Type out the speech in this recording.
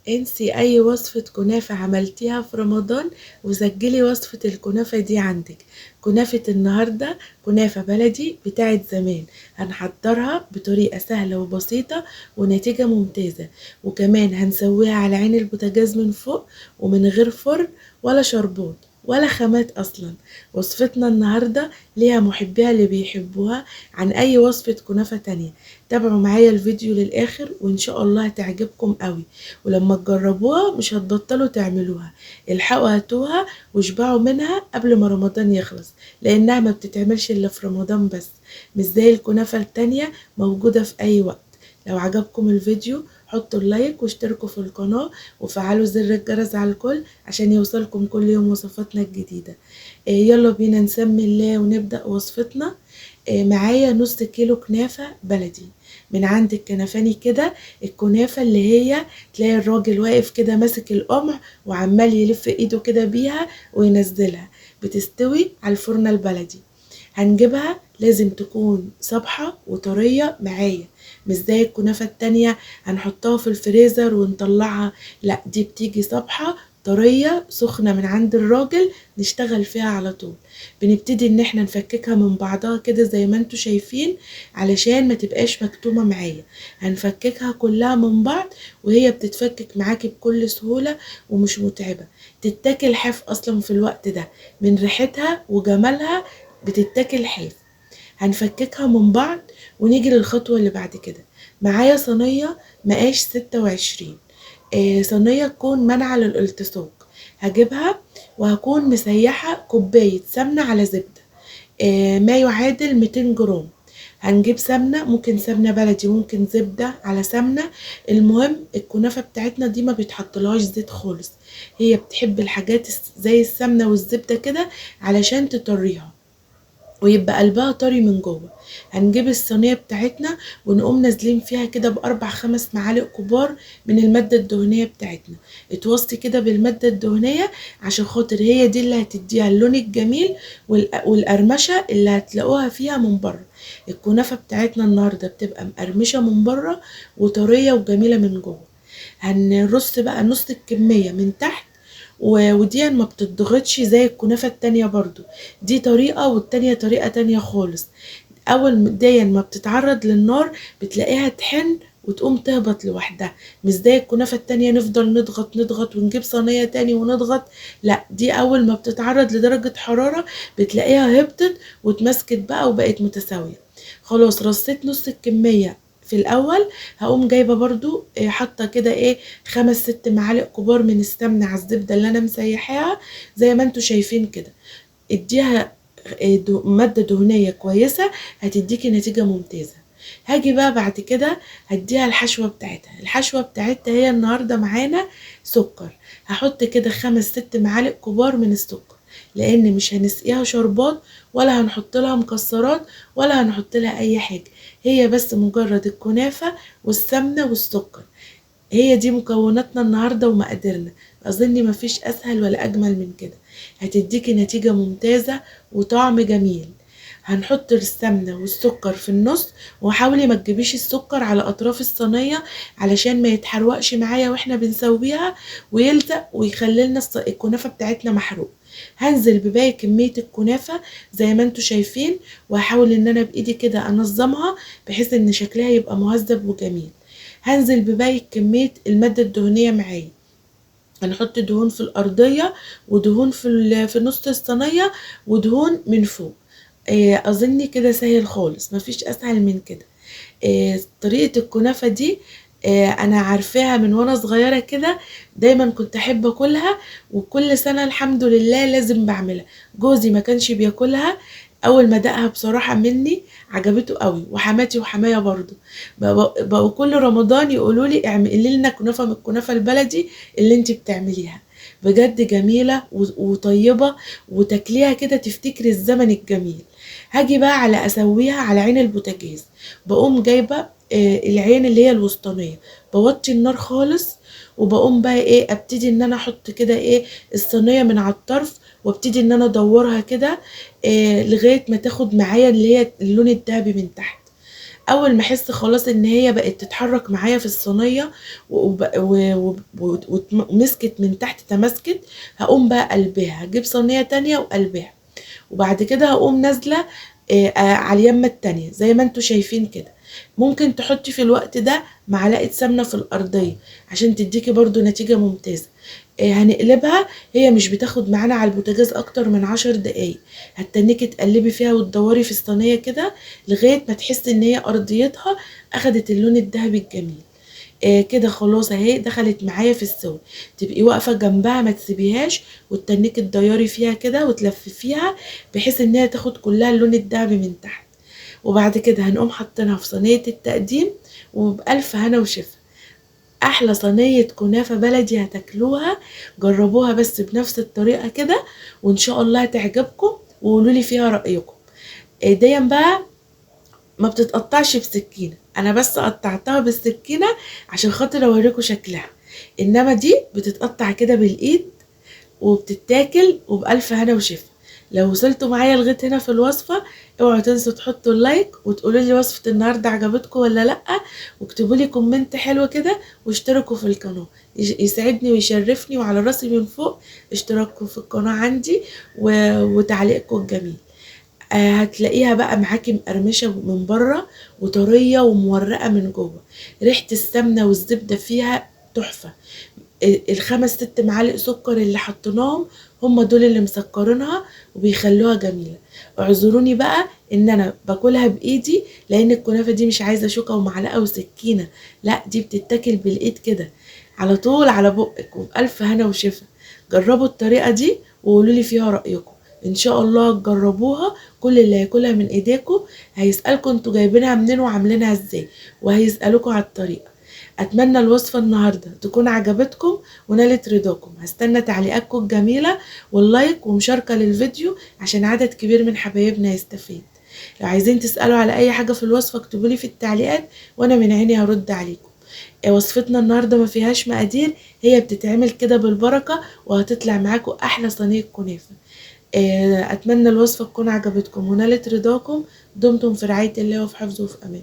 انسي اي وصفة كنافة عملتيها في رمضان وسجلي وصفة الكنافة دي عندك. كنافة النهاردة كنافة بلدي بتاعت زمان، هنحضرها بطريقة سهلة وبسيطة ونتيجة ممتازة، وكمان هنسويها على عين البوتاجاز من فوق ومن غير فرن ولا شربات ولا خامات اصلا. وصفتنا النهاردة ليها محبيها اللي بيحبوها عن اي وصفة كنافة تانية. تابعوا معايا الفيديو للاخر وان شاء الله هتعجبكم قوي، ولما تجربوها مش هتبطلوا تعملوها. الحقوا هاتوها واشبعوا منها قبل ما رمضان يخلص، لانها ما بتتعملش الا في رمضان بس، مش زي الكنافة التانية موجودة في اي وقت. لو عجبكم الفيديو حطوا اللايك واشتركوا في القناة وفعلوا زر الجرس على الكل عشان يوصلكم كل يوم وصفاتنا الجديدة. يلا بينا نسمي الله ونبدأ وصفتنا. معايا نص كيلو كنافة بلدي من عند الكنفاني كده. الكنافة اللي هي تلاقي الراجل واقف كده ماسك القمع وعمال يلف ايده كده بيها وينزلها، بتستوي على الفرن البلدي. هنجيبها لازم تكون صبحة وطرية معايا، مش زي الكنافة التانية هنحطها في الفريزر ونطلعها، لا دي بتيجي صبحة طرية سخنة من عند الراجل نشتغل فيها على طول. بنبتدي ان احنا نفككها من بعضها كده زي ما انتوا شايفين علشان ما تبقاش مكتومة معايا. هنفككها كلها من بعض وهي بتتفكك معاكي بكل سهولة ومش متعبة، تتاكل حاف اصلا في الوقت ده، من ريحتها وجمالها بتتاكل حاف. هنفككها من بعض ونيجي للخطوة اللي بعد كده. معايا صينية مقاش 26، صينية تكون منعة للالتصاق. هجيبها وهكون مسيحة كوباية سمنة على زبدة، ما يعادل 200 جرام. هنجيب سمنة، ممكن سمنة بلدي ممكن زبدة على سمنة. المهم الكنافة بتاعتنا دي ما بيتحطلهاش زيت خالص، هي بتحب الحاجات زي السمنة والزبدة كده علشان تطريها ويبقى قلبها طري من جوه. هنجيب الصينية بتاعتنا ونقوم نازلين فيها كده بأربع خمس معالق كبار من المادة الدهنية بتاعتنا. اتوصي كده بالمادة الدهنية عشان خاطر هي دي اللي هتديها اللون الجميل والقرمشة اللي هتلاقوها فيها من بره. الكنافة بتاعتنا النهاردة بتبقى مقرمشة من بره وطرية وجميلة من جوه. هنرص بقى نص الكمية من تحت، ودي ما بتضغطش زي الكنافة التانية برضو، دي طريقة والتانية طريقة تانية خالص. اول دي ما بتتعرض للنار بتلاقيها تحن وتقوم تهبط لوحدها، مش زي الكنافة التانية نفضل نضغط نضغط ونجيب صينية تاني ونضغط، لا دي اول ما بتتعرض لدرجة حرارة بتلاقيها هبطت واتمسكت بقى وبقت متساوية. خلاص رصيت نص الكمية في الاول، هقوم جايبه برضو حاطه كده خمس ست معالق كبار من السمنه على الزبده اللي انا مسيحاها زي ما انتوا شايفين كده. اديها ماده دهنيه كويسه هتديكي نتيجه ممتازه. هاجي بقى بعد كده هديها الحشوه بتاعتها. الحشوه بتاعتها هي النهارده معانا سكر، هحط كده خمس ست معالق كبار من السكر، لان مش هنسقيها شربات ولا هنحط لها مكسرات ولا هنحط لها اي حاجه، هي بس مجرد الكنافة والسمنة والسكر. هي دي مكوناتنا النهاردة ومقاديرنا، أظن مفيش أسهل ولا أجمل من كده، هتديكي نتيجة ممتازة وطعم جميل. هنحط السمنة والسكر في النص، وحاولي ما تجيبيش السكر على أطراف الصينية علشان ما يتحرقش معايا واحنا بنسويها ويلزق ويخلي لنا الكنافة بتاعتنا محروق. هنزل بباقي كمية الكنافة زي ما انتوا شايفين، وهحاول ان انا بايدي كده انظمها بحيث ان شكلها يبقى مهذب وجميل. هنزل بباقي كمية المادة الدهنية معايا، هنحط دهون في الأرضية ودهون في نص الصينية ودهون من فوق. أظن كده سهل خالص، مفيش أسهل من كده. طريقة الكنافة دي انا عارفاها من وانا صغيرة كده، دايما كنت احب اكلها وكل سنة الحمد لله لازم بعملها. جوزي ما كانش بياكلها، اول ما دقها بصراحة مني عجبته قوي، وحماتي وحمايا برضو بقوا كل رمضان يقولوا لي اعملي لنا كنافة من الكنافة البلدي اللي انتي بتعمليها، بجد جميلة وطيبة وتاكليها كده تفتكري الزمن الجميل. هاجي بقى على اسويها على عين البوتاجاز، بقوم جايبة العين اللي هي الوسطانية، بوطي النار خالص وبقوم بقى ابتدي ان انا احط كده الصينية من على الطرف، وابتدي ان انا ادورها كده لغاية ما تاخد معايا اللي هي اللون الدهبي من تحت. اول ما احس خلاص ان هي بقت تتحرك معايا في الصينيه ومسكت من تحت تماسكت، هقوم بقى قلبها، هجيب صينيه تانية وقلبها، وبعد كده هقوم نازله على اليمه التانية زي ما انتوا شايفين كده. ممكن تحطي في الوقت ده معلقه سمنه في الارضيه عشان تديكي برضو نتيجه ممتازه. هنقلبها، هي مش بتاخد معانا على البوتاجاز اكتر من 10 دقايق. هتنكي تقلبي فيها وتدوري في الصينيه كده لغايه ما تحسي ان هي ارضيتها اخدت اللون الذهبي الجميل. كده خلاص اهي دخلت معايا في السوا. تبقي واقفه جنبها ما تسيبيهاش، وتنكي تديري فيها كده وتلففيها بحيث ان هي تاخد كلها اللون الذهبي من تحت. وبعد كده هنقوم حاطينها في صينيه التقديم، وبألف هنا وشفا. احلى صينيه كنافه بلدي هتاكلوها. جربوها بس بنفس الطريقه كده وان شاء الله هتعجبكم، وقولوا لي فيها رايكم. دي بقى ما بتتقطعش بسكينه، انا بس قطعتها بالسكينه عشان خاطر اوريكم شكلها، انما دي بتتقطع كده بالايد وبتتاكل وبألف هنا وشفا. لو وصلتوا معايا لغايه هنا في الوصفه، اوعوا تنسوا تحطوا اللايك وتقولوا لي وصفه النهارده عجبتكم ولا لا، واكتبوا لي كومنت حلو كده، واشتركوا في القناه. يسعدني ويشرفني وعلى راسي من فوق اشتراككم في القناه عندي وتعليقكم الجميل. هتلاقيها بقى معاكي مقرمشه من بره وطريه ومورقه من جوه. ريحه السمنه والزبده فيها تحفه. الخمس ست معالق سكر اللي حطيناهم هم دول اللي مسكرينها وبيخلوها جميله. اعذروني بقى ان انا باكلها بايدي، لان الكنافه دي مش عايزه شوكه ومعلقه وسكينه، لا دي بتتاكل بالايد كده على طول على بقك وبألف هنا وشفا. جربوا الطريقه دي وقولوا لي فيها رايكم. ان شاء الله تجربوها. كل اللي هياكلها من ايديكم هيسالكم انتوا جايبينها منين وعاملينها ازاي، وهيسالوكم على الطريقه. اتمنى الوصفه النهارده تكون عجبتكم ونالت رضاكم. هستنى تعليقاتكم الجميله واللايك ومشاركه للفيديو عشان عدد كبير من حبايبنا يستفيد. لو عايزين تسالوا على اي حاجه في الوصفه اكتبولي في التعليقات وانا من عيني هرد عليكم. وصفتنا النهارده ما فيهاش مقادير، هي بتتعمل كده بالبركه وهتطلع معاكم احلى صينيه كنافه. اتمنى الوصفه تكون عجبتكم ونالت رضاكم. دمتم في رعايه الله وفي حفظه وفي امان.